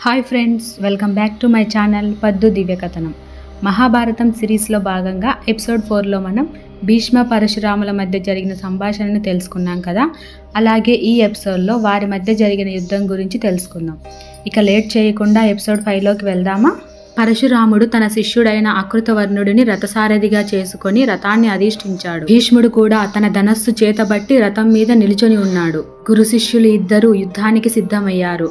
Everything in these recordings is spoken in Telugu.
Hi friends, welcome back to my channel పద్దు దివ్యకథనం. మహాభారతం సిరీస్లో భాగంగా ఎపిసోడ్ 4లో మనం భీష్మ పరశురాముల మధ్య జరిగిన సంభాషణను తెలుసుకున్నాం కదా. అలాగే ఈ ఎపిసోడ్లో వారి మధ్య జరిగిన యుద్ధం గురించి తెలుసుకుందాం. ఇక లేట్ చేయకుండా ఎపిసోడ్ 5లోకి వెళ్దామా. పరశురాముడు తన శిష్యుడైన అకృతవర్ణుడిని రథసారథిగా చేసుకొని రథాన్ని అధిష్ఠించాడు. భీష్ముడు కూడా తన ధనస్సు చేతబట్టి రథం మీద నిలుచొని ఉన్నాడు. గురు శిష్యులు ఇద్దరూ యుద్ధానికి సిద్ధమయ్యారు.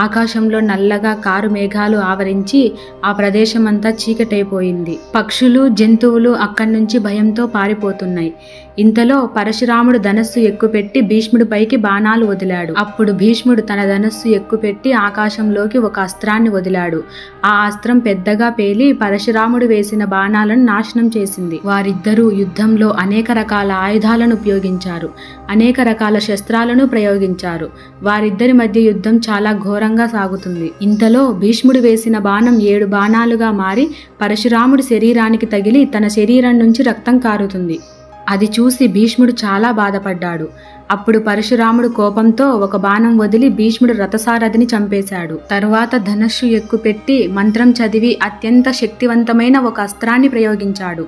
ఆకాశంలో నల్లగా కారు మేఘాలు ఆవరించి ఆ ప్రదేశమంతా చీకటైపోయింది. పక్షులు, జంతువులు అక్కడి నుంచి భయంతో పారిపోతున్నాయి. ఇంతలో పరశురాముడు ధనస్సు ఎక్కుపెట్టి భీష్ముడి పైకి బాణాలు వదిలాడు. అప్పుడు భీష్ముడు తన ధనస్సు ఎక్కుపెట్టి ఆకాశంలోకి ఒక అస్త్రాన్ని వదిలాడు. ఆ అస్త్రం పెద్దగా పేలి పరశురాముడు వేసిన బాణాలను నాశనం చేసింది. వారిద్దరూ యుద్ధంలో అనేక రకాల ఆయుధాలను ఉపయోగించారు. అనేక రకాల శస్త్రాలను ప్రయోగించారు. వారిద్దరి మధ్య యుద్ధం చాలా ఘోరంగా సాగుతుంది. ఇంతలో భీష్ముడు వేసిన బాణం 7 బాణాలుగా మారి పరశురాముడి శరీరానికి తగిలి తన శరీరం నుంచి రక్తం కారుతుంది. అది చూసి భీష్ముడు చాలా బాధపడ్డాడు. అప్పుడు పరశురాముడు కోపంతో ఒక బాణం వదిలి భీష్ముడు రథసారథిని చంపేశాడు. తరువాత ధనస్సు ఎక్కుపెట్టి మంత్రం చదివి అత్యంత శక్తివంతమైన ఒక అస్త్రాన్ని ప్రయోగించాడు.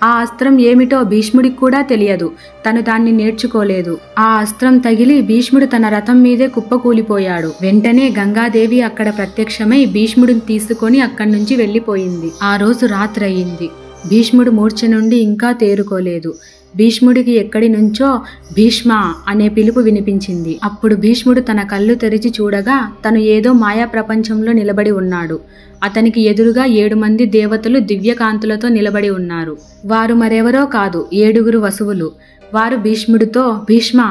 ఆ అస్త్రం ఏమిటో భీష్ముడికి కూడా తెలియదు. తను దాన్ని నేర్చుకోలేదు. ఆ అస్త్రం తగిలి భీష్ముడు తన రథం మీదే కుప్పకూలిపోయాడు. వెంటనే గంగాదేవి అక్కడ ప్రత్యక్షమై భీష్ముడిని తీసుకొని అక్కడి నుంచి వెళ్లిపోయింది. ఆ రోజు రాత్రి అయ్యింది. భీష్ముడు మూర్ఛ నుండి ఇంకా తేరుకోలేదు. భీష్ముడికి ఎక్కడి నుంచో భీష్మ అనే పిలుపు వినిపించింది. అప్పుడు భీష్ముడు తన కళ్ళు తెరిచి చూడగా తను ఏదో మాయా ప్రపంచంలో నిలబడి ఉన్నాడు. అతనికి ఎదురుగా 7 మంది దేవతలు దివ్యకాంతులతో నిలబడి ఉన్నారు. వారు మరెవరో కాదు, 7 వసువులు. వారు భీష్ముడితో, భీష్మ,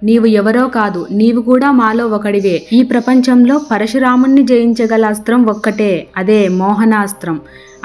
నీవు ఎవరో కాదు, నీవు కూడా మాలో ఒకడివే. ఈ ప్రపంచంలో పరశురాముణ్ణి జయించగల అస్త్రం ఒక్కటే, అదే మోహనాస్త్రం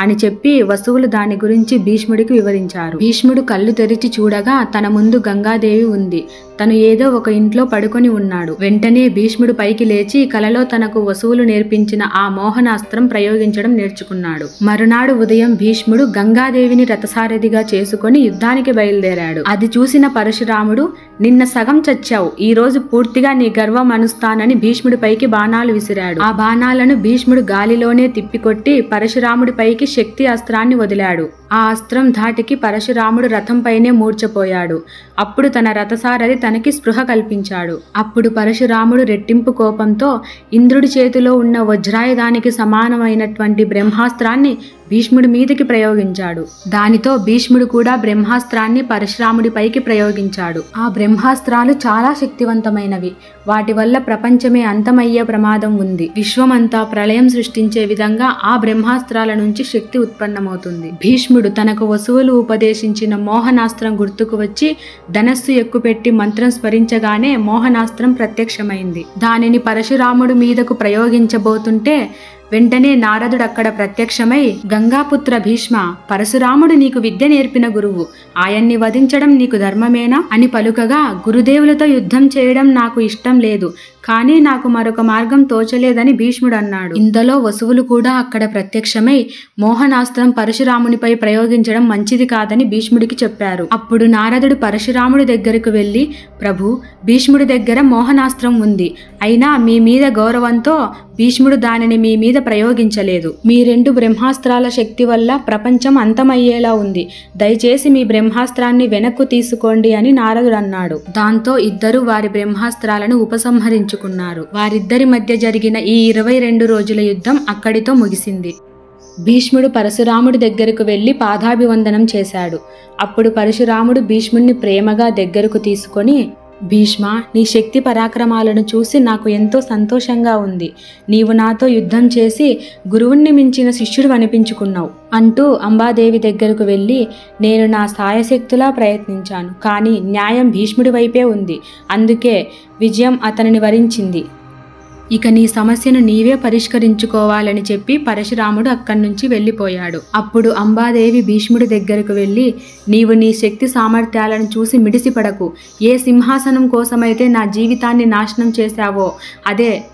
అని చెప్పి వసువులు దాని గురించి భీష్ముడికి వివరించారు. భీష్ముడు కళ్ళు తెరిచి చూడగా తన ముందు గంగాదేవి ఉంది. తను ఏదో ఒక ఇంట్లో పడుకొని ఉన్నాడు. వెంటనే భీష్ముడు పైకి లేచి కలలో తనకు వసువులు నేర్పించిన ఆ మోహనాస్త్రం ప్రయోగించడం నేర్చుకున్నాడు. మరునాడు ఉదయం భీష్ముడు గంగాదేవిని రథసారథిగా చేసుకొని యుద్ధానికి బయలుదేరాడు. అది చూసిన పరశురాముడు, నిన్న సగం చచ్చావు, ఈ రోజు పూర్తిగా నీ గర్వం అనుస్తానని భీష్ముడి పైకి బాణాలు విసిరాడు. ఆ బాణాలను భీష్ముడు గాలిలోనే తిప్పికొట్టి పరశురాముడి పైకి శక్తి అస్త్రాన్ని వదిలాడు. ఆ అస్త్రం ధాటికి పరశురాముడు రథంపైనే మూర్ఛపోయాడు. అప్పుడు తన రథసారథి తనకి స్పృహ కల్పించాడు. అప్పుడు పరశురాముడు రెట్టింపు కోపంతో ఇంద్రుడి చేతిలో ఉన్న వజ్రాయుధానికి సమానమైనటువంటి బ్రహ్మాస్త్రాన్ని భీష్ముడి మీదకి ప్రయోగించాడు. దానితో భీష్ముడు కూడా బ్రహ్మాస్త్రాన్ని పరశురాముడి పైకి ప్రయోగించాడు. ఆ బ్రహ్మాస్త్రాలు చాలా శక్తివంతమైనవి. వాటి వల్ల ప్రపంచమే అంతమయ్యే ప్రమాదం ఉంది. విశ్వమంతా ప్రళయం సృష్టించే విధంగా ఆ బ్రహ్మాస్త్రాల నుంచి శక్తి ఉత్పన్నమవుతుంది. భీష్ముడు తనకు వసువులు ఉపదేశించిన మోహనాస్త్రం గుర్తుకు వచ్చి ధనస్సు ఎక్కుపెట్టి మంత్రం స్మరించగానే మోహనాస్త్రం ప్రత్యక్షమైంది. దానిని పరశురాముడి మీదకు ప్రయోగించబోతుంటే వెంటనే నారదుడు అక్కడ ప్రత్యక్షమై, గంగాపుత్ర భీష్మ, పరశురాముడు నీకు విద్య నేర్పిన గురువు, ఆయన్ని వధించడం నీకు ధర్మమేనా అని పలుకగా, గురుదేవులతో యుద్ధం చేయడం నాకు ఇష్టం లేదు, కానీ నాకు మరొక మార్గం తోచలేదని భీష్ముడు అన్నాడు. ఇంతలో వసువులు కూడా అక్కడ ప్రత్యక్షమై మోహనాస్త్రం పరశురామునిపై ప్రయోగించడం మంచిది కాదని భీష్ముడికి చెప్పారు. అప్పుడు నారదుడు పరశురాముడి దగ్గరకు వెళ్లి, ప్రభు, భీష్ముడి దగ్గర మోహనాస్త్రం ఉంది, అయినా మీ మీద గౌరవంతో భీష్ముడు దానిని మీ మీద ప్రయోగించలేదు. మీ 2 బ్రహ్మాస్త్రాల శక్తి వల్ల ప్రపంచం అంతమయ్యేలా ఉంది. దయచేసి మీ బ్రహ్మాస్త్రాన్ని వెనక్కు తీసుకోండి అని నారదుడు అన్నాడు. దాంతో ఇద్దరు వారి బ్రహ్మాస్త్రాలను ఉపసంహరించుకున్నారు. వారిద్దరి మధ్య జరిగిన ఈ 22 రోజుల యుద్ధం అక్కడితో ముగిసింది. భీష్ముడు పరశురాముడి దగ్గరకు వెళ్లి పాదాభివందనం చేశాడు. అప్పుడు పరశురాముడు భీష్ముడిని ప్రేమగా దగ్గరకు తీసుకొని, భీష్మ, నీ శక్తి పరాక్రమాలను చూసి నాకు ఎంతో సంతోషంగా ఉంది. నీవు నాతో యుద్ధం చేసి గురువుణ్ణి మించిన శిష్యుడు అనిపించుకున్నావు అంటూ అంబాదేవి దగ్గరకు వెళ్ళి, నేను నా సాయశక్తులా ప్రయత్నించాను, కానీ న్యాయం భీష్ముడి వైపే ఉంది, అందుకే విజయం అతనిని వరించింది. ఇక నీ సమస్యను నీవే పరిష్కరించుకోవాలని చెప్పి పరశురాముడు అక్కడి నుంచి వెళ్ళిపోయాడు. అప్పుడు అంబాదేవి భీష్ముడి దగ్గరకు వెళ్ళి, నీవు నీ శక్తి సామర్థ్యాలను చూసి మిడిసిపడకు. ఏ సింహాసనం కోసమైతే నా జీవితాన్ని నాశనం చేశావో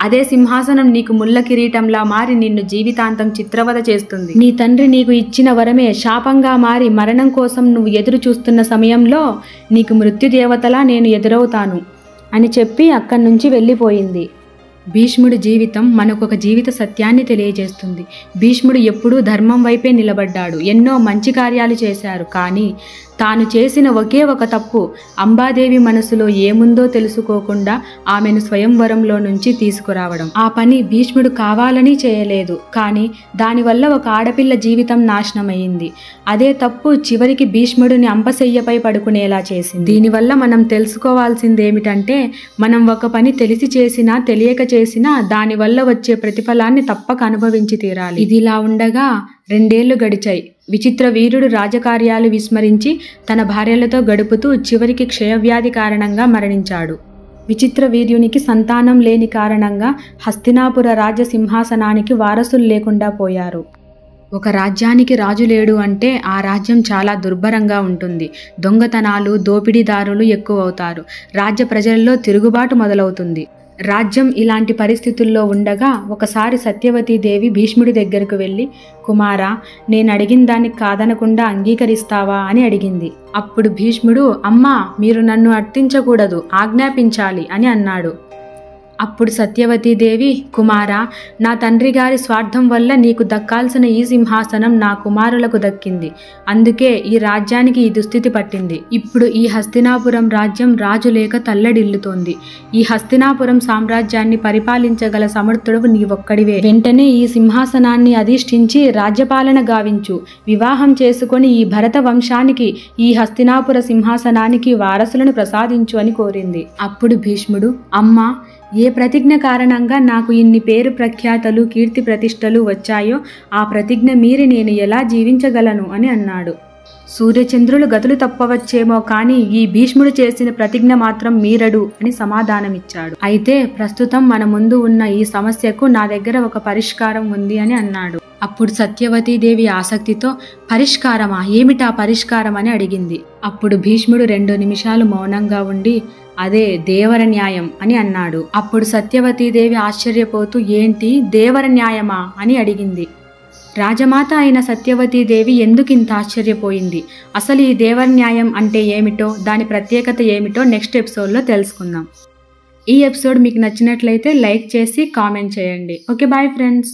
అదే సింహాసనం నీకు ముళ్ళ కిరీటంలా మారి నిన్ను జీవితాంతం చిత్రవద చేస్తుంది. నీ తండ్రి నీకు ఇచ్చిన వరమే శాపంగా మారి మరణం కోసం నువ్వు ఎదురు చూస్తున్న సమయంలో నీకు మృత్యుదేవతలా నేను ఎదురవుతాను అని చెప్పి అక్కడి నుంచి వెళ్ళిపోయింది. భీష్ముడి జీవితం మనకొక జీవిత సత్యాన్ని తెలియజేస్తుంది. భీష్ముడు ఎప్పుడూ ధర్మం వైపే నిలబడ్డాడు. ఎన్నో మంచి కార్యాలు చేశారు. కానీ తాను చేసిన ఒకే ఒక తప్పు అంబాదేవి మనసులో ఏముందో తెలుసుకోకుండా ఆమెను స్వయంవరంలో నుంచి తీసుకురావడం. ఆ పని భీష్ముడు కావాలని చేయలేదు, కానీ దానివల్ల ఒక ఆడపిల్ల జీవితం నాశనమైంది. అదే తప్పు చివరికి భీష్ముడిని అంపశయ్యపై పడుకునేలా చేసింది. దీనివల్ల మనం తెలుసుకోవాల్సిందేమిటంటే, మనం ఒక పని తెలిసి చేసినా తెలియక చేసినా దానివల్ల వచ్చే ప్రతిఫలాన్ని తప్పక అనుభవించి తీరాలి. ఇదిలా ఉండగా 2 ఏళ్లు గడిచాయి. విచిత్ర వీరుడు రాజకార్యాలు విస్మరించి తన భార్యలతో గడుపుతూ చివరికి క్షయవ్యాధి కారణంగా మరణించాడు. విచిత్ర వీర్యునికి సంతానం లేని కారణంగా హస్తినాపుర రాజ్య సింహాసనానికి వారసులు లేకుండా పోయారు. ఒక రాజ్యానికి రాజు లేడు అంటే ఆ రాజ్యం చాలా దుర్భరంగా ఉంటుంది. దొంగతనాలు, దోపిడీదారులు ఎక్కువవుతారు. రాజ్య ప్రజల్లో తిరుగుబాటు మొదలవుతుంది. రాజ్యం ఇలాంటి పరిస్థితుల్లో ఉండగా ఒకసారి సత్యవతీదేవి భీష్ముడి దగ్గరకు వెళ్ళి, కుమారా, నేను అడిగిన దానికి కాదనకుండా అంగీకరిస్తావా అని అడిగింది. అప్పుడు భీష్ముడు, అమ్మా, మీరు నన్ను అర్థించకూడదు, ఆజ్ఞాపించాలి అని అన్నాడు. అప్పుడు సత్యవతీదేవి, కుమారా, నా తండ్రి గారి స్వార్థం వల్ల నీకు దక్కాల్సిన ఈ సింహాసనం నా కుమారులకు దక్కింది. అందుకే ఈ రాజ్యానికి ఈ దుస్థితి పట్టింది. ఇప్పుడు ఈ హస్తినాపురం రాజ్యం రాజు లేక తల్లడిల్లుతోంది. ఈ హస్తినాపురం సామ్రాజ్యాన్ని పరిపాలించగల సమర్థుడు నీవొక్కడివే. వెంటనే ఈ సింహాసనాన్ని అధిష్ఠించి రాజ్యపాలన గావించు. వివాహం చేసుకొని ఈ భరత వంశానికి, ఈ హస్తినాపుర సింహాసనానికి వారసులను ప్రసాదించు అని కోరింది. అప్పుడు భీష్ముడు, అమ్మా, ఏ ప్రతిజ్ఞ కారణంగా నాకు ఇన్ని పేరు ప్రఖ్యాతలు, కీర్తి ప్రతిష్టలు వచ్చాయో ఆ ప్రతిజ్ఞ మీరి నేను ఎలా జీవించగలను అని అన్నాడు. సూర్యచంద్రులు గతులు తప్పవచ్చేమో కానీ ఈ భీష్ముడు చేసిన ప్రతిజ్ఞ మాత్రం మీరడు అని సమాధానమిచ్చాడు. అయితే ప్రస్తుతం మన ముందు ఉన్న ఈ సమస్యకు నా దగ్గర ఒక పరిష్కారం ఉంది అని అన్నాడు. అప్పుడు సత్యవతీదేవి ఆసక్తితో, పరిష్కారమా? ఏమిటా పరిష్కారం అని అడిగింది. అప్పుడు భీష్ముడు 2 నిమిషాలు మౌనంగా ఉండి, అదే దేవర న్యాయం అని అన్నాడు. అప్పుడు సత్యవతీదేవి ఆశ్చర్యపోతూ, ఏంటి దేవర న్యాయమా అని అడిగింది. రాజమాత అయిన సత్యవతీదేవి ఎందుకింత ఆశ్చర్యపోయింది? అసలు ఈ దేవర న్యాయం అంటే ఏమిటో, దాని ప్రత్యేకత ఏమిటో నెక్స్ట్ ఎపిసోడ్లో తెలుసుకుందాం. ఈ ఎపిసోడ్ మీకు నచ్చినట్లయితే లైక్ చేసి కామెంట్ చేయండి. Okay, bye friends.